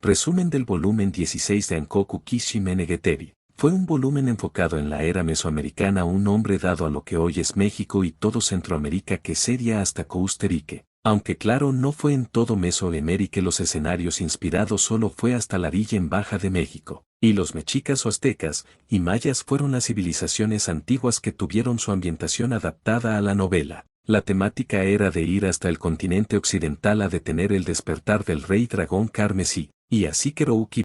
Resumen del volumen 16 de Ankoku Kishi Menegetebi. Fue un volumen enfocado en la era mesoamericana, un nombre dado a lo que hoy es México y todo Centroamérica que sería hasta Costa Rica. Aunque claro, no fue en todo Mesoamérica los escenarios inspirados, solo fue hasta la orilla en Baja de México. Y los mexicas o aztecas y mayas fueron las civilizaciones antiguas que tuvieron su ambientación adaptada a la novela. La temática era de ir hasta el continente occidental a detener el despertar del rey dragón carmesí, y así Kerouki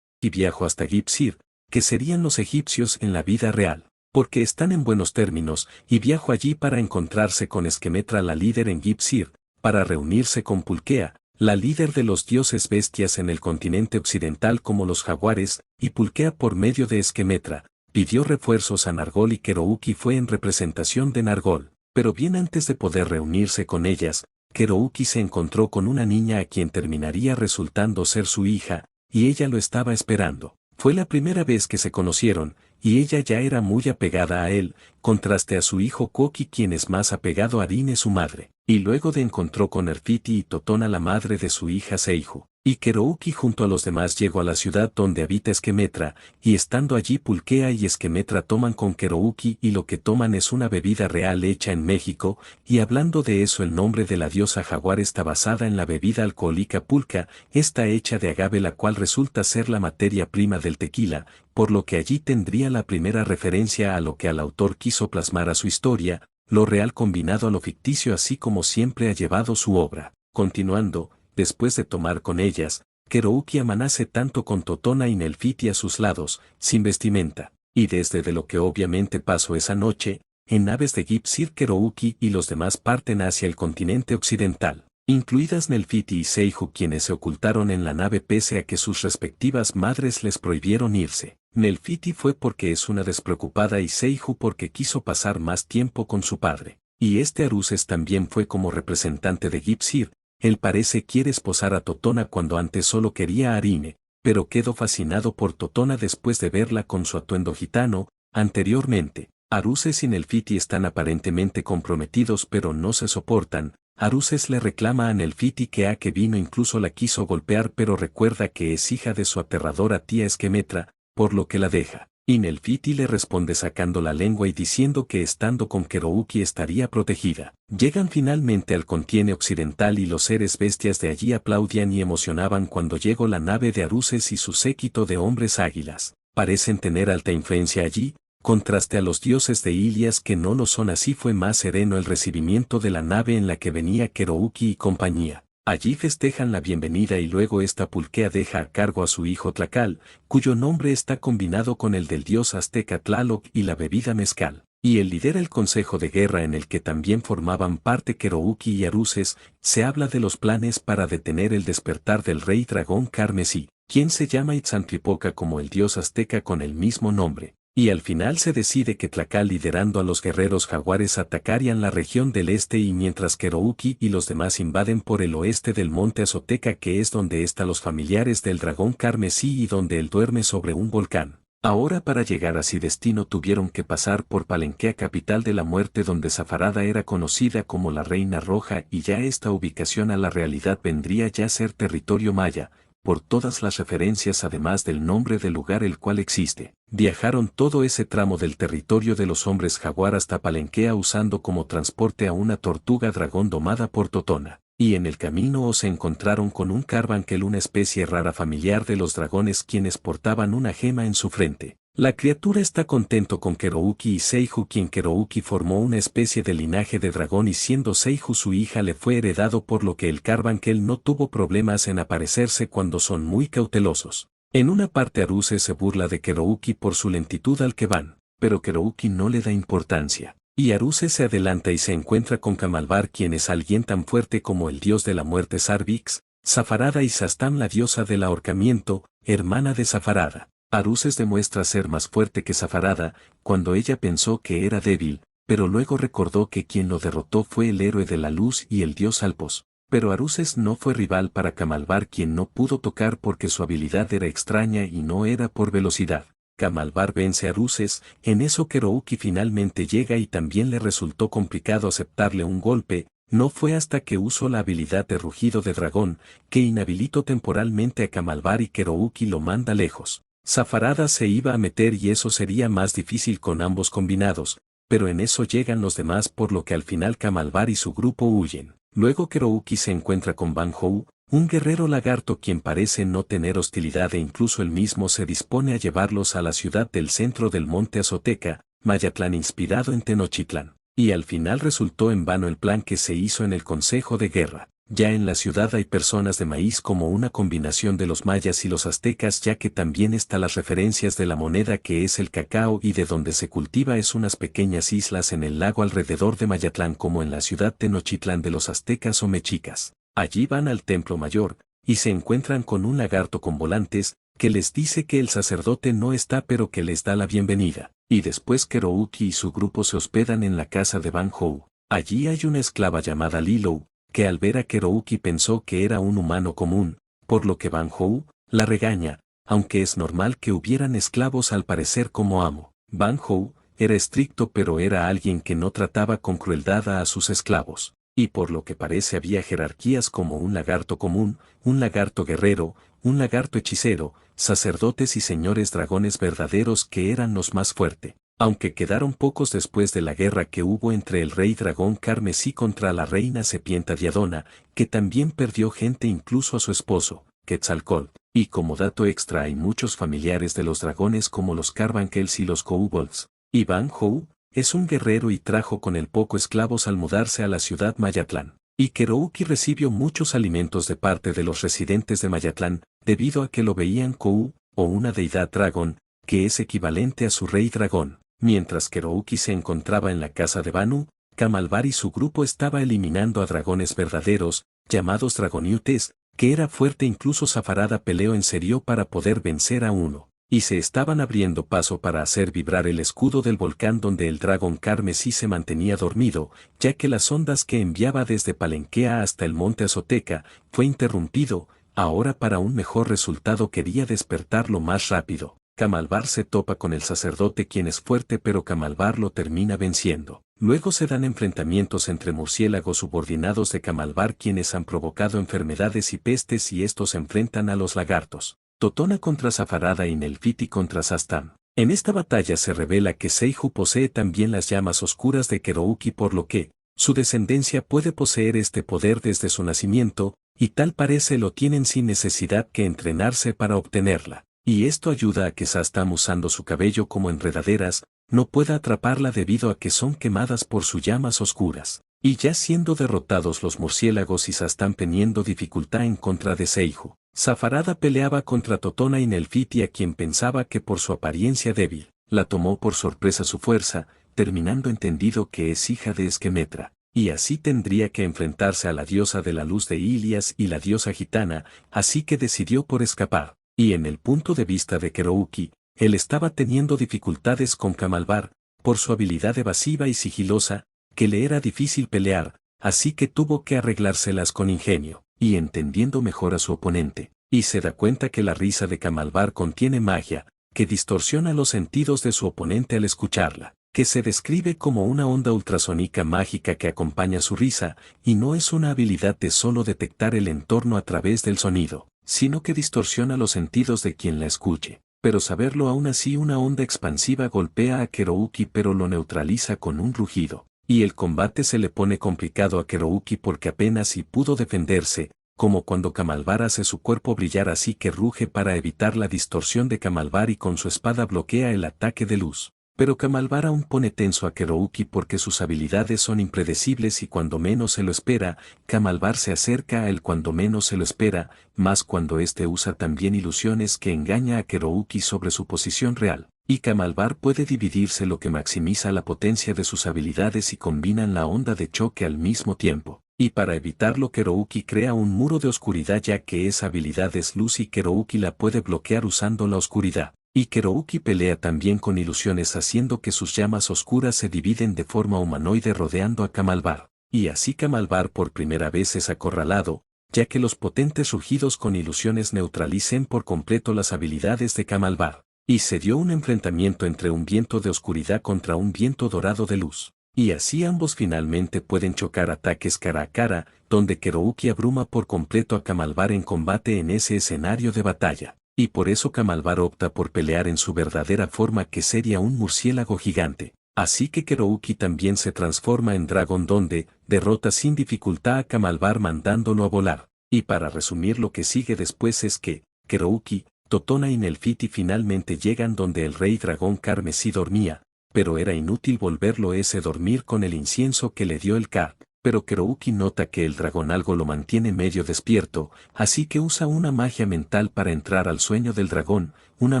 viajó hasta Gipsir, que serían los egipcios en la vida real, porque están en buenos términos, y viajó allí para encontrarse con Esquemetra, la líder en Gipsir, para reunirse con Pulquea, la líder de los dioses bestias en el continente occidental como los jaguares, y Pulquea por medio de Esquemetra, pidió refuerzos a Nargol y Kerouki fue en representación de Nargol. Pero bien antes de poder reunirse con ellas, Kerouki se encontró con una niña a quien terminaría resultando ser su hija, y ella lo estaba esperando. Fue la primera vez que se conocieron, y ella ya era muy apegada a él, contraste a su hijo Koki, quien es más apegado a Rine, su madre, y luego de encontró con Erfiti y Totona, la madre de su hija Seijo. Y Kerouki junto a los demás llegó a la ciudad donde habita Esquemetra, y estando allí Pulquea y Esquemetra toman con Kerouki y lo que toman es una bebida real hecha en México, y hablando de eso el nombre de la diosa jaguar está basada en la bebida alcohólica pulca, está hecha de agave, la cual resulta ser la materia prima del tequila, por lo que allí tendría la primera referencia a lo que el autor quiso plasmar a su historia, lo real combinado a lo ficticio, así como siempre ha llevado su obra. Continuando, después de tomar con ellas, Kerouki amanece tanto con Totona y Nelfiti a sus lados, sin vestimenta, y desde de lo que obviamente pasó esa noche, en naves de Gipsir Kerouki y los demás parten hacia el continente occidental, incluidas Nelfiti y Seijo, quienes se ocultaron en la nave pese a que sus respectivas madres les prohibieron irse. Nelfiti fue porque es una despreocupada y Seijo porque quiso pasar más tiempo con su padre, y Aruses también fue como representante de Gipsir. Él parece quiere esposar a Totona cuando antes solo quería a Rine, pero quedó fascinado por Totona después de verla con su atuendo gitano. Anteriormente, Aruses y Nelfiti están aparentemente comprometidos pero no se soportan. Aruses le reclama a Nelfiti que vino, incluso la quiso golpear, pero recuerda que es hija de su aterradora tía Esquemetra, por lo que la deja. Y Nelfiti le responde sacando la lengua y diciendo que estando con Kerouki estaría protegida. Llegan finalmente al continente occidental y los seres bestias de allí aplaudían y emocionaban cuando llegó la nave de Aruses y su séquito de hombres águilas. Parecen tener alta influencia allí, contraste a los dioses de Ilias que no lo son. Así fue más sereno el recibimiento de la nave en la que venía Kerouki y compañía. Allí festejan la bienvenida y luego esta Pulquea deja a cargo a su hijo Tlacal, cuyo nombre está combinado con el del dios azteca Tlaloc y la bebida mezcal, y él lidera el consejo de guerra en el que también formaban parte Kerouki y Aruses. Se habla de los planes para detener el despertar del rey dragón carmesí, quien se llama Itzantlipoca como el dios azteca con el mismo nombre. Y al final se decide que Tlacal, liderando a los guerreros jaguares, atacarían la región del este, y mientras Kerouki y los demás invaden por el oeste del monte Azoteca, que es donde están los familiares del dragón carmesí y donde él duerme sobre un volcán. Ahora para llegar a su destino tuvieron que pasar por Palenquea, capital de la muerte, donde Zafarada era conocida como la Reina Roja, y ya esta ubicación a la realidad vendría ya a ser territorio maya, por todas las referencias además del nombre del lugar el cual existe. Viajaron todo ese tramo del territorio de los hombres jaguar hasta Palenquea usando como transporte a una tortuga dragón domada por Totona, y en el camino se encontraron con un carbanquel, una especie rara familiar de los dragones, quienes portaban una gema en su frente. La criatura está contento con Kerouki y Seijo, quien Kerouki formó una especie de linaje de dragón y siendo Seijo su hija le fue heredado, por lo que el carbanquel no tuvo problemas en aparecerse cuando son muy cautelosos. En una parte Aruses se burla de Kerouki por su lentitud al que van, pero Kerouki no le da importancia. Y Aruses se adelanta y se encuentra con Camalbar, quien es alguien tan fuerte como el dios de la muerte Sarvix, Zafarada y Sastam, la diosa del ahorcamiento, hermana de Zafarada. Aruses demuestra ser más fuerte que Zafarada, cuando ella pensó que era débil, pero luego recordó que quien lo derrotó fue el héroe de la luz y el dios Alpos. Pero Aruses no fue rival para Camalbar, quien no pudo tocar porque su habilidad era extraña y no era por velocidad. Camalbar vence a Aruses, en eso Kerouki finalmente llega y también le resultó complicado aceptarle un golpe. No fue hasta que usó la habilidad de rugido de dragón, que inhabilitó temporalmente a Camalvar y Kurouki lo manda lejos. Zafarada se iba a meter y eso sería más difícil con ambos combinados, pero en eso llegan los demás por lo que al final Camalvar y su grupo huyen. Luego Kurouki se encuentra con Banhou, un guerrero lagarto quien parece no tener hostilidad e incluso él mismo se dispone a llevarlos a la ciudad del centro del monte Azoteca, Mayatlán inspirado en Tenochtitlán. Y al final resultó en vano el plan que se hizo en el Consejo de Guerra. Ya en la ciudad hay personas de maíz como una combinación de los mayas y los aztecas, ya que también está las referencias de la moneda que es el cacao y de donde se cultiva es unas pequeñas islas en el lago alrededor de Mayatlán como en la ciudad Tenochtitlán de los aztecas o mexicas. Allí van al templo mayor, y se encuentran con un lagarto con volantes, que les dice que el sacerdote no está pero que les da la bienvenida. Y después Kurouki y su grupo se hospedan en la casa de Banhou. Allí hay una esclava llamada Lilou, que al ver a Kurouki pensó que era un humano común, por lo que Banhou la regaña, aunque es normal que hubieran esclavos al parecer como amo. Banhou era estricto pero era alguien que no trataba con crueldad a sus esclavos, y por lo que parece había jerarquías como un lagarto común, un lagarto guerrero, un lagarto hechicero, sacerdotes y señores dragones verdaderos que eran los más fuertes. Aunque quedaron pocos después de la guerra que hubo entre el rey dragón carmesí contra la reina serpiente Diadona, que también perdió gente incluso a su esposo, Quetzalcóatl, y como dato extra hay muchos familiares de los dragones como los carbuncles y los kobolds. Y Banhou es un guerrero y trajo con él poco esclavos al mudarse a la ciudad Mayatlán. Y Kurouki recibió muchos alimentos de parte de los residentes de Mayatlán, debido a que lo veían Kou, o una deidad dragón, que es equivalente a su rey dragón. Mientras Kurouki se encontraba en la casa de Banu, Camalvar y su grupo estaba eliminando a dragones verdaderos, llamados Dragoniutes, que era fuerte incluso Zafarada peleó en serio para poder vencer a uno, y se estaban abriendo paso para hacer vibrar el escudo del volcán donde el dragón carmesí se mantenía dormido, ya que las ondas que enviaba desde Palenquea hasta el monte Azoteca, fue interrumpido, ahora para un mejor resultado quería despertarlo más rápido. Camalvar se topa con el sacerdote quien es fuerte pero Camalvar lo termina venciendo. Luego se dan enfrentamientos entre murciélagos subordinados de Camalvar quienes han provocado enfermedades y pestes y estos enfrentan a los lagartos. Totona contra Zafarada y Nelfiti contra Sastam. En esta batalla se revela que Seiju posee también las llamas oscuras de Kurouki por lo que, su descendencia puede poseer este poder desde su nacimiento, y tal parece lo tienen sin necesidad que entrenarse para obtenerla. Y esto ayuda a que Sastam usando su cabello como enredaderas, no pueda atraparla debido a que son quemadas por sus llamas oscuras. Y ya siendo derrotados los murciélagos y Sastam teniendo dificultad en contra de Seiju, Zafarada peleaba contra Totona y Nelfiti a quien pensaba que por su apariencia débil, la tomó por sorpresa su fuerza, terminando entendido que es hija de Esquemetra. Y así tendría que enfrentarse a la diosa de la luz de Ilias y la diosa gitana, así que decidió por escapar. Y en el punto de vista de Kurouki, él estaba teniendo dificultades con Camalvar, por su habilidad evasiva y sigilosa, que le era difícil pelear, así que tuvo que arreglárselas con ingenio, y entendiendo mejor a su oponente, y se da cuenta que la risa de Camalvar contiene magia, que distorsiona los sentidos de su oponente al escucharla, que se describe como una onda ultrasónica mágica que acompaña su risa, y no es una habilidad de solo detectar el entorno a través del sonido, sino que distorsiona los sentidos de quien la escuche. Pero saberlo aún así una onda expansiva golpea a Kurouki pero lo neutraliza con un rugido, y el combate se le pone complicado a Kurouki porque apenas si pudo defenderse, como cuando Camalvar hace su cuerpo brillar así que ruge para evitar la distorsión de Camalvar y con su espada bloquea el ataque de luz. Pero Camalvar aún pone tenso a Kurouki porque sus habilidades son impredecibles y cuando menos se lo espera, Camalvar se acerca a él cuando menos se lo espera, más cuando éste usa también ilusiones que engaña a Kurouki sobre su posición real. Y Camalvar puede dividirse lo que maximiza la potencia de sus habilidades y combinan la onda de choque al mismo tiempo. Y para evitarlo Kurouki crea un muro de oscuridad ya que esa habilidad es luz y Kurouki la puede bloquear usando la oscuridad. Y Kurouki pelea también con ilusiones haciendo que sus llamas oscuras se dividen de forma humanoide rodeando a Camalvar. Y así Camalvar por primera vez es acorralado, ya que los potentes rugidos con ilusiones neutralicen por completo las habilidades de Camalvar. Y se dio un enfrentamiento entre un viento de oscuridad contra un viento dorado de luz. y así ambos finalmente pueden chocar ataques cara a cara, donde Kerouki abruma por completo a Kamalvar en combate en ese escenario de batalla. Y por eso Kamalvar opta por pelear en su verdadera forma, que sería un murciélago gigante. Así que Kerouki también se transforma en dragón, donde derrota sin dificultad a Kamalvar mandándolo a volar. Y para resumir, lo que sigue después es que Kerouki, Totona y Nelfiti finalmente llegan donde el rey dragón carmesí dormía, pero era inútil volverlo ese dormir con el incienso que le dio el Ka. Pero Kerouki nota que el dragón algo lo mantiene medio despierto, así que usa una magia mental para entrar al sueño del dragón, una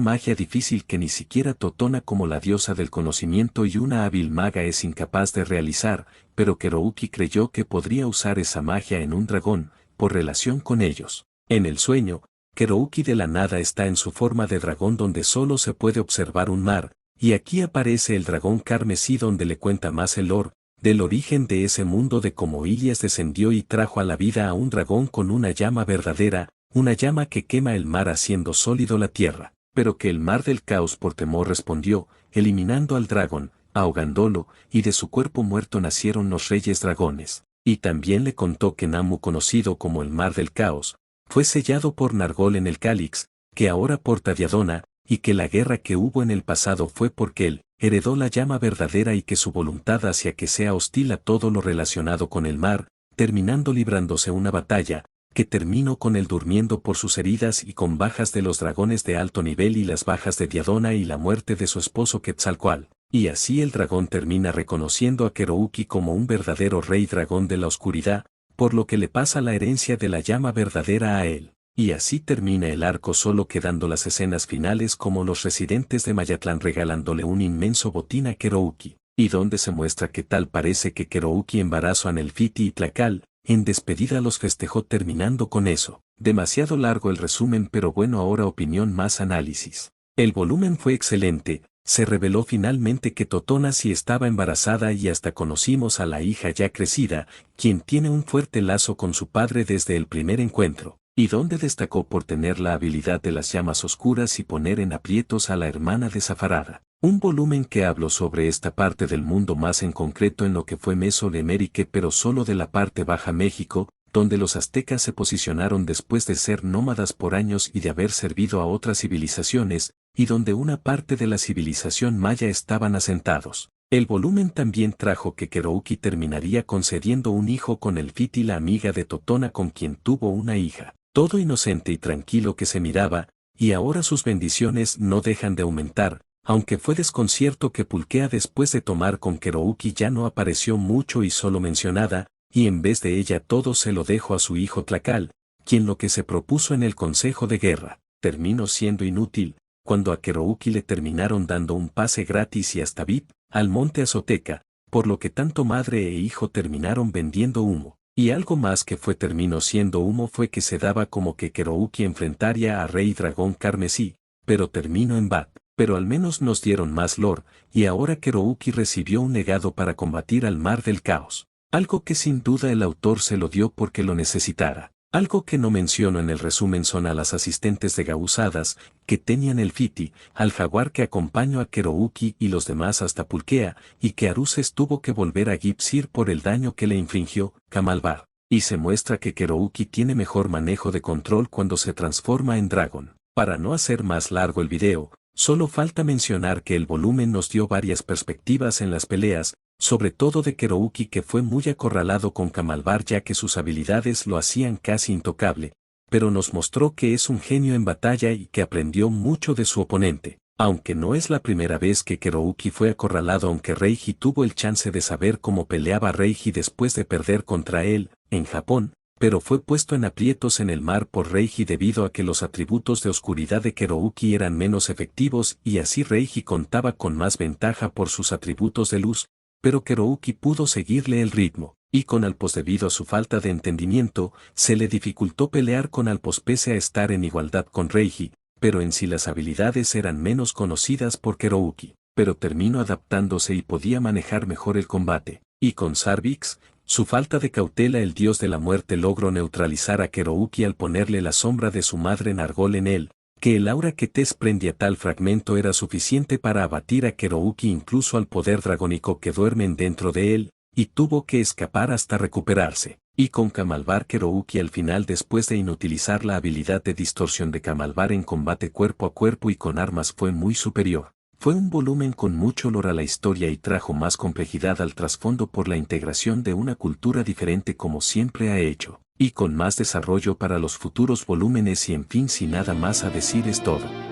magia difícil que ni siquiera Totona, como la diosa del conocimiento y una hábil maga, es incapaz de realizar, pero Kerouki creyó que podría usar esa magia en un dragón, por relación con ellos. En el sueño, Kerouki de la nada está en su forma de dragón, donde solo se puede observar un mar, y aquí aparece el dragón carmesí, donde le cuenta más el lore del origen de ese mundo, de cómo Ilias descendió y trajo a la vida a un dragón con una llama verdadera, una llama que quema el mar haciendo sólido la tierra, pero que el mar del caos por temor respondió, eliminando al dragón, ahogándolo, y de su cuerpo muerto nacieron los reyes dragones. Y también le contó que Namu, conocido como el mar del caos, fue sellado por Nargol en el Cálix, que ahora porta Diadona, y que la guerra que hubo en el pasado fue porque él heredó la llama verdadera, y que su voluntad hacia que sea hostil a todo lo relacionado con el mar, terminando librándose una batalla, que terminó con él durmiendo por sus heridas y con bajas de los dragones de alto nivel y las bajas de Diadona y la muerte de su esposo Quetzalcóatl. Y así el dragón termina reconociendo a Kerouki como un verdadero rey dragón de la oscuridad, por lo que le pasa la herencia de la llama verdadera a él. Y así termina el arco, solo quedando las escenas finales como los residentes de Mayatlán regalándole un inmenso botín a Kerouki, y donde se muestra que tal parece que Kerouki embarazó a Nelfiti y Tlacal, en despedida los festejó, terminando con eso. Demasiado largo el resumen, pero bueno, ahora opinión más análisis. El volumen fue excelente, se reveló finalmente que Totona sí estaba embarazada y hasta conocimos a la hija ya crecida, quien tiene un fuerte lazo con su padre desde el primer encuentro, y donde destacó por tener la habilidad de las llamas oscuras y poner en aprietos a la hermana desafarada. Un volumen que habló sobre esta parte del mundo, más en concreto en lo que fue Mesoamérica, pero solo de la parte baja México, donde los aztecas se posicionaron después de ser nómadas por años y de haber servido a otras civilizaciones, y donde una parte de la civilización maya estaban asentados. El volumen también trajo que Kerouki terminaría concediendo un hijo con Nelfiti, la amiga de Totona con quien tuvo una hija, todo inocente y tranquilo que se miraba, y ahora sus bendiciones no dejan de aumentar, aunque fue desconcierto que Pulquea, después de tomar con Kerouki, ya no apareció mucho y solo mencionada, y en vez de ella todo se lo dejó a su hijo Tlacal, quien lo que se propuso en el Consejo de Guerra, terminó siendo inútil, cuando a Kerouki le terminaron dando un pase gratis y hasta VIP al Monte Azoteca, por lo que tanto madre e hijo terminaron vendiendo humo. Y algo más que terminó siendo humo fue que se daba como que Kerouki enfrentaría a Rey Dragón Carmesí, pero terminó en Bat. Pero al menos nos dieron más lore, y ahora Kerouki recibió un legado para combatir al mar del caos. Algo que sin duda el autor se lo dio porque lo necesitara. Algo que no menciono en el resumen son a las asistentes de Gausadas, que tenían el Fiti, al jaguar que acompañó a Kerouki y los demás hasta Pulquea, y que Aruses tuvo que volver a Gipsir por el daño que le infligió Kamalvar. Y se muestra que Kerouki tiene mejor manejo de control cuando se transforma en dragón. Para no hacer más largo el video, solo falta mencionar que el volumen nos dio varias perspectivas en las peleas, sobre todo de Kerouki, que fue muy acorralado con Kamalvar ya que sus habilidades lo hacían casi intocable, pero nos mostró que es un genio en batalla y que aprendió mucho de su oponente. Aunque no es la primera vez que Kerouki fue acorralado, aunque Reiji tuvo el chance de saber cómo peleaba Reiji después de perder contra él, en Japón, pero fue puesto en aprietos en el mar por Reiji debido a que los atributos de oscuridad de Kerouki eran menos efectivos y así Reiji contaba con más ventaja por sus atributos de luz, pero Kerouki pudo seguirle el ritmo, y con Alpos debido a su falta de entendimiento, se le dificultó pelear con Alpos pese a estar en igualdad con Reiji, pero en sí las habilidades eran menos conocidas por Kerouki, pero terminó adaptándose y podía manejar mejor el combate, y con Sarvix, su falta de cautela, el dios de la muerte logró neutralizar a Kerouki al ponerle la sombra de su madre Nargol en él, que el aura que desprendía tal fragmento era suficiente para abatir a Kerouki incluso al poder dragónico que duermen dentro de él, y tuvo que escapar hasta recuperarse. Y con Kamalvar Kerouki al final, después de inutilizar la habilidad de distorsión de Kamalvar en combate cuerpo a cuerpo y con armas, fue muy superior. Fue un volumen con mucho olor a la historia y trajo más complejidad al trasfondo por la integración de una cultura diferente como siempre ha hecho, y con más desarrollo para los futuros volúmenes. Y en fin, sin nada más a decir es todo.